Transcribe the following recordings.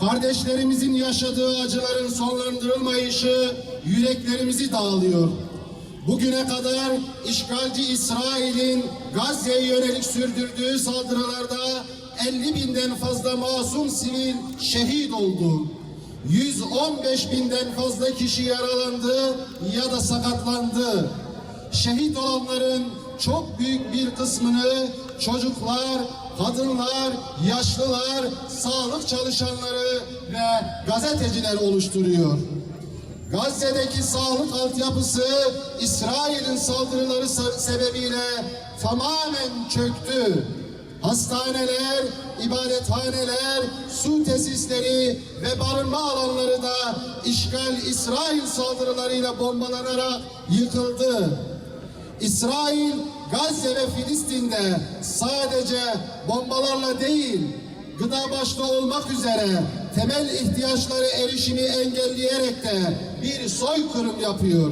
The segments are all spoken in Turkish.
Kardeşlerimizin yaşadığı acıların sonlandırılmayışı yüreklerimizi dağlıyor. Bugüne kadar işgalci İsrail'in Gazze'ye yönelik sürdürdüğü saldırılarda 50.000'den fazla masum sivil şehit oldu. 115.000'den fazla kişi yaralandı ya da sakatlandı. Şehit olanların çok büyük bir kısmını çocuklar, kadınlar, yaşlılar, sağlık çalışanları ve gazeteciler oluşturuyor. Gazze'deki sağlık altyapısı İsrail'in saldırıları sebebiyle tamamen çöktü. Hastaneler, ibadethaneler, su tesisleri ve barınma alanları da işgal İsrail saldırılarıyla bombalanarak yıkıldı. İsrail, Gazze ve Filistin'de sadece bombalarla değil, gıda başta olmak üzere temel ihtiyaçları erişimi engelleyerek de bir soykırım yapıyor.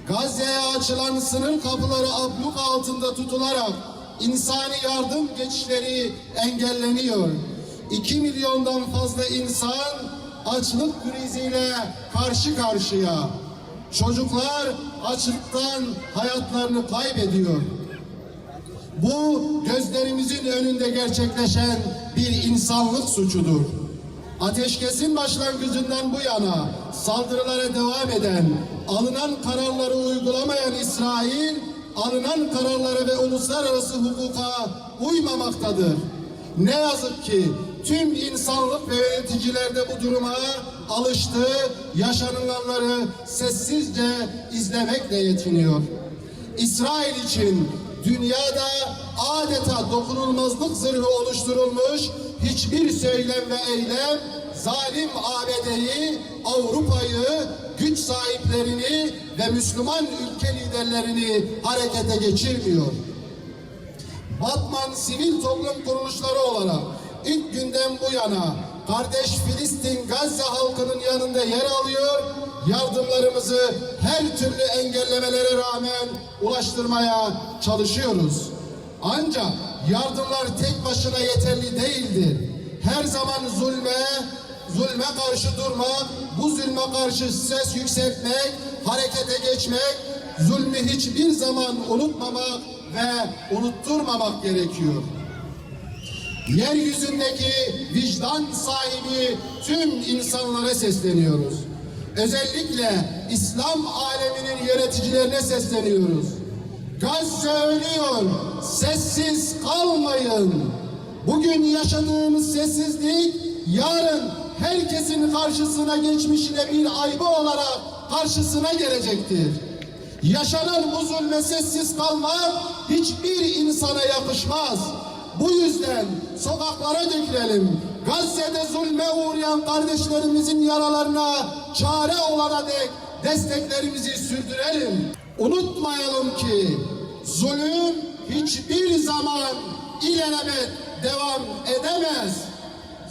Gazze'ye açılan sınır kapıları abluk altında tutularak insani yardım geçişleri engelleniyor. 2 milyondan fazla insan açlık kriziyle karşı karşıya. Çocuklar açlıktan hayatlarını kaybediyor. Bu gözlerimizin önünde gerçekleşen bir insanlık suçudur. Ateşkesin başlangıcından bu yana saldırılara devam eden, alınan kararları uygulamayan İsrail, alınan kararlara ve uluslararası hukuka uymamaktadır. Ne yazık ki tüm insanlık ve yöneticiler de bu duruma alıştı, yaşanılanları sessizce izlemekle yetiniyor. İsrail için dünyada adeta dokunulmazlık zırhı oluşturulmuş hiçbir söylem ve eylem zalim ABD'yi, Avrupa'yı, güç sahiplerini ve Müslüman ülke liderlerini harekete geçirmiyor. Batman sivil toplum kuruluşları olarak ilk günden bu yana kardeş Filistin, Gazze halkının yanında yer alıyor, yardımlarımızı her türlü engellemelere rağmen ulaştırmaya çalışıyoruz. Ancak yardımlar tek başına yeterli değildir. Her zaman zulme karşı durmak, bu zulme karşı ses yükseltmek, harekete geçmek, zulmü hiçbir zaman unutmamak ve unutturmamak gerekiyor. Yeryüzündeki vicdan sahibi tüm insanlara sesleniyoruz. Özellikle İslam aleminin yöneticilerine sesleniyoruz. Gazze ölüyor, sessiz kalmayın. Bugün yaşadığımız sessizlik, yarın herkesin karşısına geçmişine bir ayıbı olarak karşısına gelecektir. Yaşanan bu zulme sessiz kalmak hiçbir insana yakışmaz. Bu yüzden sokaklara dökülelim. Gazze'de zulme uğrayan kardeşlerimizin yaralarına çare olana dek desteklerimizi sürdürelim. Unutmayalım ki zulüm hiçbir zaman ilelebet devam edemez.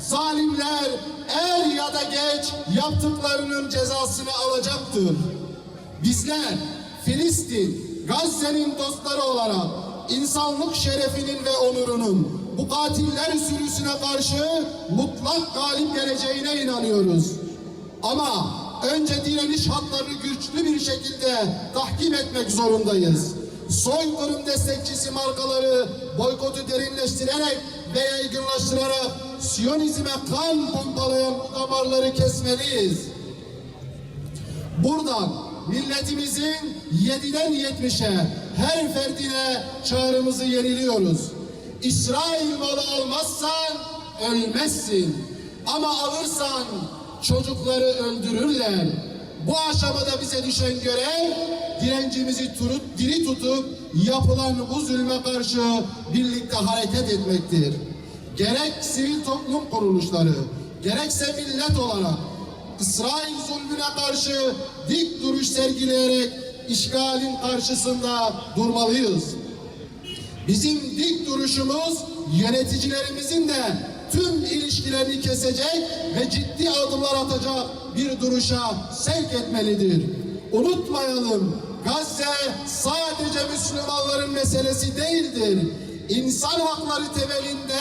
Zalimler er ya da geç yaptıklarının cezasını alacaktır. Bizler Filistin, Gazze'nin dostları olarak insanlık şerefinin ve onurunun bu katiller sürüsüne karşı mutlak galip geleceğine inanıyoruz. Ama önce direniş hatlarını güçlü bir şekilde tahkim etmek zorundayız. Soykırım destekçisi markaları boykotu derinleştirerek ve yaygınlaştırarak Siyonizme kan pompalayan bu damarları kesmeliyiz. Buradan milletimizin 7'den 70'e her ferdine çağrımızı yeniliyoruz. İsrail malı almazsan ölmezsin. Ama alırsan çocukları öldürürler. Bu aşamada bize düşen görev direncimizi diri tutup yapılan bu zulme karşı birlikte hareket etmektir. Gerek sivil toplum kuruluşları, gerekse millet olarak İsrail zulmüne karşı dik duruş sergileyerek işgalin karşısında durmalıyız. Bizim dik duruşumuz yöneticilerimizin de tüm ilişkilerini kesecek ve ciddi adımlar atacak bir duruşa sevk etmelidir. Unutmayalım, Gazze sadece Müslümanların meselesi değildir. İnsan hakları temelinde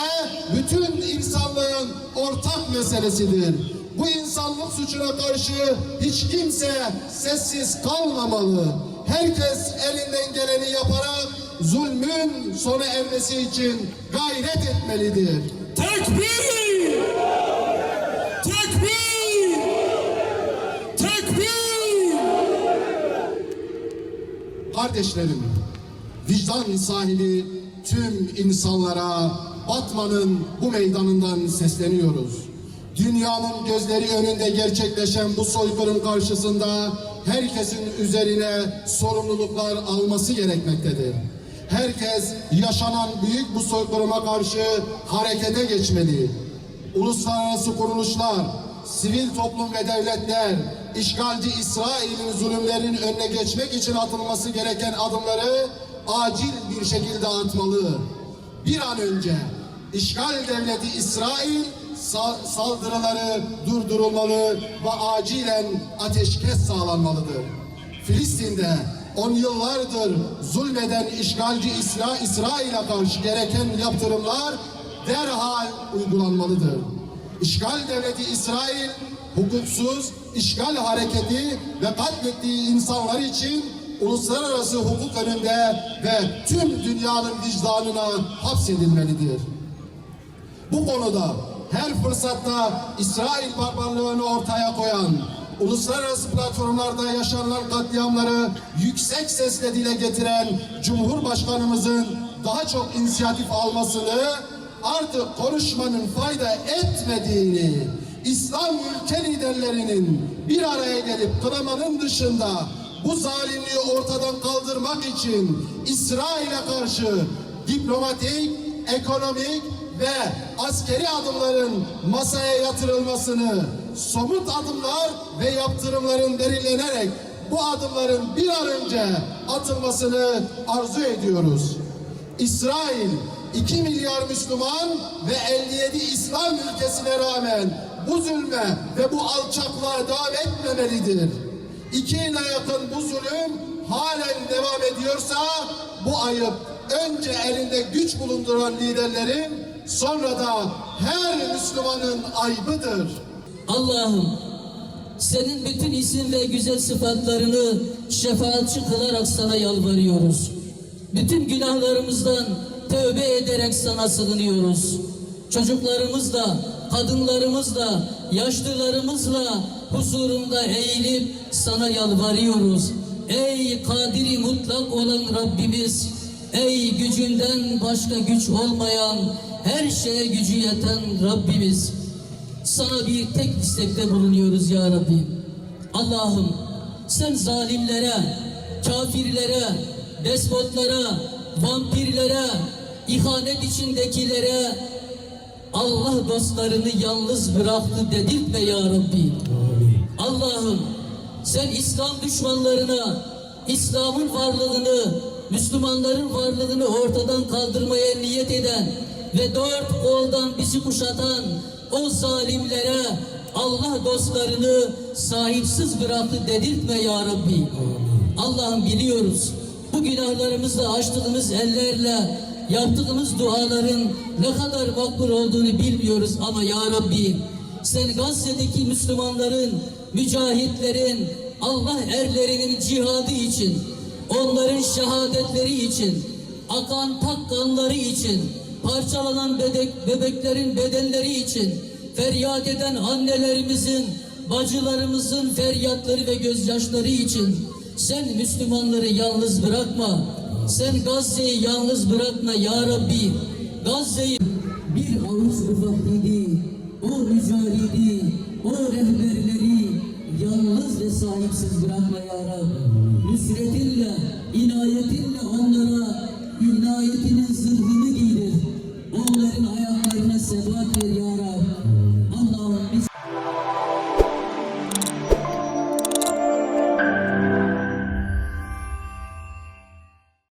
bütün insanlığın ortak meselesidir. Bu insanlık suçuna karşı hiç kimse sessiz kalmamalı. Herkes elinden geleni yaparak zulmün sona ermesi için gayret etmelidir. Tekbir! Tekbir! Tekbir! Kardeşlerim, vicdan sahibi tüm insanlara Batman'ın bu meydanından sesleniyoruz. Dünyanın gözleri önünde gerçekleşen bu soykırım karşısında herkesin üzerine sorumluluklar alması gerekmektedir. Herkes yaşanan büyük bu soykırıma karşı harekete geçmeli. Uluslararası kuruluşlar, sivil toplum ve devletler, işgalci İsrail'in zulümlerin önüne geçmek için atılması gereken adımları acil bir şekilde atmalı. Bir an önce işgal devleti İsrail saldırıları durdurulmalı ve acilen ateşkes sağlanmalıdır. Filistin'de 10 yıllardır zulmeden işgalci İsrail'e karşı gereken yaptırımlar derhal uygulanmalıdır. İşgal devleti İsrail hukuksuz işgal hareketi ve katlettiği insanlar için uluslararası hukuk önünde ve tüm dünyanın vicdanına hapsedilmelidir. Bu konuda her fırsatta İsrail barbarlığını ortaya koyan, uluslararası platformlarda yaşanılan katliamları yüksek sesle dile getiren Cumhurbaşkanımızın daha çok inisiyatif almasını, artık konuşmanın fayda etmediğini, İslam ülke liderlerinin bir araya gelip kınamanın dışında bu zalimliği ortadan kaldırmak için İsrail'e karşı diplomatik, ekonomik ve askeri adımların masaya yatırılmasını, somut adımlar ve yaptırımların belirlenerek bu adımların bir an önce atılmasını arzu ediyoruz. İsrail 2 milyar Müslüman ve 57 İslam ülkesine rağmen bu zulme ve bu alçaklığa devam etmemelidir. 2 yıla yakın bu zulüm halen devam ediyorsa bu ayıp önce elinde güç bulunduran liderlerin, sonra da her Müslümanın ayıbıdır. Allah'ım, senin bütün isim ve güzel sıfatlarını şefaatçi kılarak sana yalvarıyoruz. Bütün günahlarımızdan tövbe ederek sana sığınıyoruz. Çocuklarımızla, kadınlarımızla, yaşlılarımızla huzurunda eğilip sana yalvarıyoruz. Ey kadiri mutlak olan Rabbimiz, ey gücünden başka güç olmayan, her şeye gücü yeten Rabbimiz, sana bir tek istekte bulunuyoruz ya Rabbi. Allah'ım, sen zalimlere, kafirlere, despotlara, vampirlere, ihanet içindekilere Allah dostlarını yalnız bıraktı dedirtme ya Rabbi. Allah'ım, sen İslam düşmanlarına, İslam'ın varlığını, Müslümanların varlığını ortadan kaldırmaya niyet eden ve 4 koldan bizi kuşatan o zalimlere Allah dostlarını sahipsiz bıraktı dedirtme ya Rabbi. Allah'ım, biliyoruz bu günahlarımızla, açtığımız ellerle yaptığımız duaların ne kadar makbul olduğunu bilmiyoruz ama ya Rabbi, sen Gazze'deki Müslümanların, mücahitlerin, Allah erlerinin cihadı için, onların şehadetleri için, akan pak kanları için, parçalanan bebeklerin bedenleri için, feryat eden annelerimizin, bacılarımızın feryatları ve gözyaşları için sen Müslümanları yalnız bırakma. Sen Gazze'yi yalnız bırakma ya Rabbi. Gazze'yi bir avuç müfahidi, o mücahidi, o rehberleri yalnız ve sahipsiz bırakma ya Rabbi. Nüsretinle, inayetinle onlara inayetinin zırhı